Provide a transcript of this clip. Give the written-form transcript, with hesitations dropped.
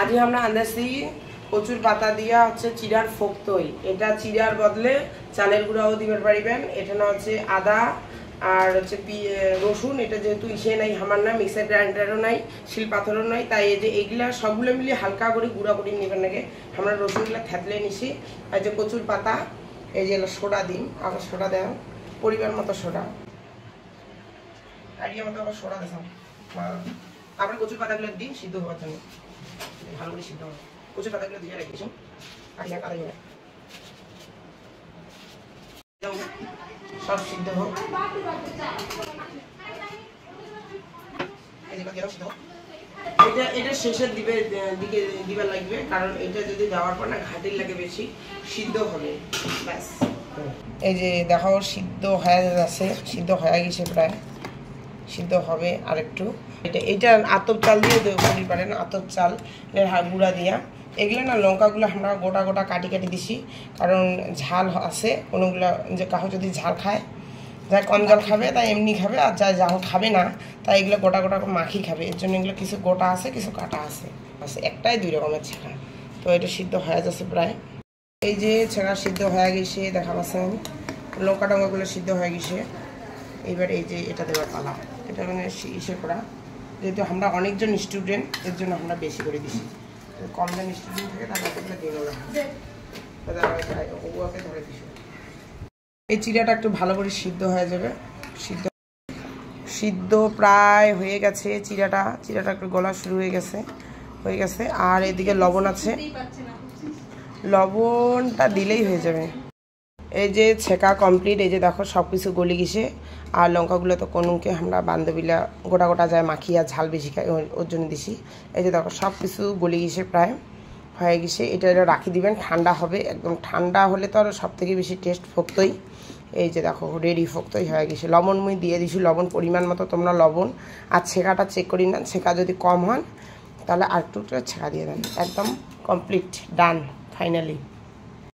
आज আমরা আনছি কচুর পাতা দিয়া হচ্ছে চিড়ার ফোক্তই। এটা চিড়ার বদলে চালের গুঁড়াও দিবার পারিবেন। এটা না হচ্ছে আদা আর হচ্ছে রসুন। এটা যেহেতু ইসে নাই আমার না মিক্সার গ্রাইন্ডারও নাই শিল পাথরও নাই, তাই এই যে এইগুলা সবগুলো মিলিয়ে হালকা করে গুঁড়া করে নেবেন নাকি। আমরা রসুনগুলা থেতলে নিছি। আর যে কচুর পাতা এই যে সোডা দিন, আবার সোডা দেন পরিমাণ মতো সোডা, আইডিয়া মতো আবার সোডা দেন। আবার কচুর পাতাগুলো দিন সিদ্ধ হওয়ার জন্য, ভালো করে সিদ্ধ হবে। কচুর পাতাগুলো দিয়ে রেখেছি সব সিদ্ধ হোক। এটা শেষের দিকে দিবার লাগবে, কারণ এটা যদি দেওয়ার পর না ঘাটির লাগে বেশি সিদ্ধ হবে। ব্যাস এই যে দেখো সিদ্ধ হয়ে যাচ্ছে, সিদ্ধ হয়ে গেছে প্রায়, সিদ্ধ হবে আরেকটু। এটা আতপ চাল দিয়ে করি পারেন, আতপ চাল গুঁড়া দিয়া। এগুলো না লঙ্কাগুলো আমরা গোটা গোটা কাটি কাটি দিছি, কারণ ঝাল আছে কোনোগুলো, যে কাহো যদি ঝাল খায়, যারা কম ঝাল খাবে তাই এমনি খাবে, আর যা ঝাল খাবে না তাই এগুলো গোটা গোটা মাখি খাবে। এর জন্য এগুলো কিছু গোটা আছে কিছু কাটা আছে, একটাই দুই রকমের ছেঁকা। তো এটা সিদ্ধ হয়ে যাচ্ছে প্রায়। এই যে ছেঁকা সিদ্ধ হয়ে গেছে দেখা পাচ্ছেন, লঙ্কা টঙ্কাগুলো সিদ্ধ হয়ে গেছে। এবার এই যে এটা দেওয়ার পালা, এটা মানে ইসে করা, যেহেতু আমরা অনেকজন স্টুডেন্ট এর জন্য আমরা বেশি করে দিছি। কম জন স্টুডেন্ট থাকে তাহলে দিয়ে ওগুলোকে ধরে দিছি। এই চিড়াটা একটু ভালো করে সিদ্ধ হয়ে যাবে। সিদ্ধ প্রায় হয়ে গেছে চিড়াটা একটু গলা শুরু হয়ে গেছে। আর এদিকে লবণ আছে, লবণটা দিলেই হয়ে যাবে। এই যে ছেঁকা কমপ্লিট, এই যে দেখো সব কিছু গলি গেছে। আর লঙ্কাগুলো তো কোনকে আমরা বান্ধবীরা গোটা গোটা যায় মাখিয়া ঝাল বেশি খাই ওর জন্য দিছি। এই যে দেখো সব কিছু গলি গেছে প্রায় হয়ে গেছে। এটা রাখি দিবেন, ঠান্ডা হবে, একদম ঠান্ডা হলে তো আরও সব থেকে বেশি টেস্ট ফোক্তই। এই যে দেখো রেডি ফোক্তই হয়ে গেছে। লবণ মুই দিয়ে দিছি, লবণ পরিমাণ মতো তোমরা লবণ আর ছেঁকাটা চেক করি নেন। ছেঁকা যদি কম হন তাহলে আর একটু ছেঁকা দিয়ে দেন। একদম কমপ্লিট ডান ফাইনালি।